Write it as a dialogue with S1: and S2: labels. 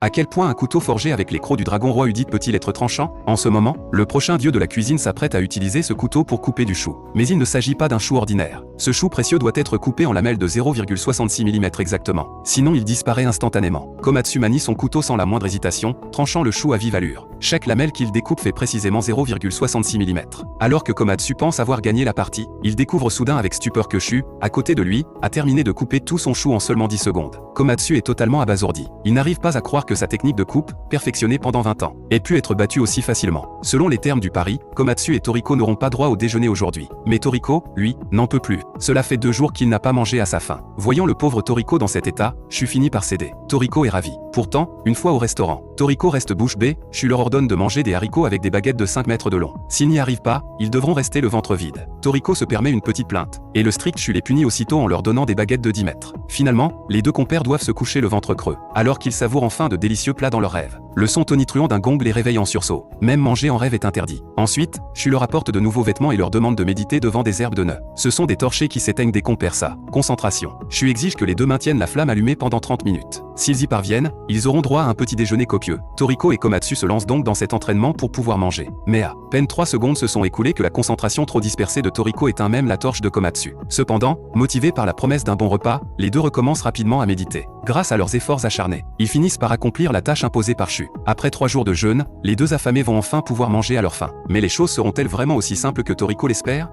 S1: À quel point un couteau forgé avec les crocs du dragon roi Udit peut-il être tranchant? En ce moment, le prochain dieu de la cuisine s'apprête à utiliser ce couteau pour couper du chou. Mais il ne s'agit pas d'un chou ordinaire. Ce chou précieux doit être coupé en lamelles de 0,66 mm exactement. Sinon il disparaît instantanément. Komatsu manie son couteau sans la moindre hésitation, tranchant le chou à vive allure. Chaque lamelle qu'il découpe fait précisément 0,66 mm. Alors que Komatsu pense avoir gagné la partie, il découvre soudain avec stupeur que Shu, à côté de lui, a terminé de couper tout son chou en seulement 10 secondes. Komatsu est totalement abasourdi. Il n'arrive pas à croire que sa technique de coupe, perfectionnée pendant 20 ans, ait pu être battue aussi facilement. Selon les termes du pari, Komatsu et Toriko n'auront pas droit au déjeuner aujourd'hui. Mais Toriko, lui, n'en peut plus. Cela fait 2 jours qu'il n'a pas mangé à sa faim. Voyant le pauvre Toriko dans cet état, Shu finit par céder. Toriko est ravi. Pourtant, une fois au restaurant, Toriko reste bouche bée, Shu leur ordonne de manger des haricots avec des baguettes de 5 mètres de long. S'ils n'y arrivent pas, ils devront rester le ventre vide. Toriko se permet une petite plainte, et le strict Shu les punit aussitôt en leur donnant des baguettes de 10 mètres. Finalement, les deux compères doivent se coucher le ventre creux, alors qu'ils savourent enfin de délicieux plats dans leurs rêves. Le son tonitruant d'un gong les réveille en sursaut. Même manger en rêve est interdit. Ensuite, Shu leur apporte de nouveaux vêtements et leur demande de méditer devant des herbes de nœuds. Ce sont des torchers qui s'éteignent dès qu'on perd ça. Concentration. Shu exige que les deux maintiennent la flamme allumée pendant 30 minutes. S'ils y parviennent, ils auront droit à un petit déjeuner copieux. Toriko et Komatsu se lancent donc dans cet entraînement pour pouvoir manger. Mais à peine 3 secondes se sont écoulées que la concentration trop dispersée de Toriko éteint même la torche de Komatsu. Cependant, motivés par la promesse d'un bon repas, les deux recommencent rapidement à méditer. Grâce à leurs efforts acharnés, ils finissent par accomplir la tâche imposée par Shu. Après 3 jours de jeûne, les deux affamés vont enfin pouvoir manger à leur faim. Mais les choses seront-elles vraiment aussi simples que Toriko l'espère?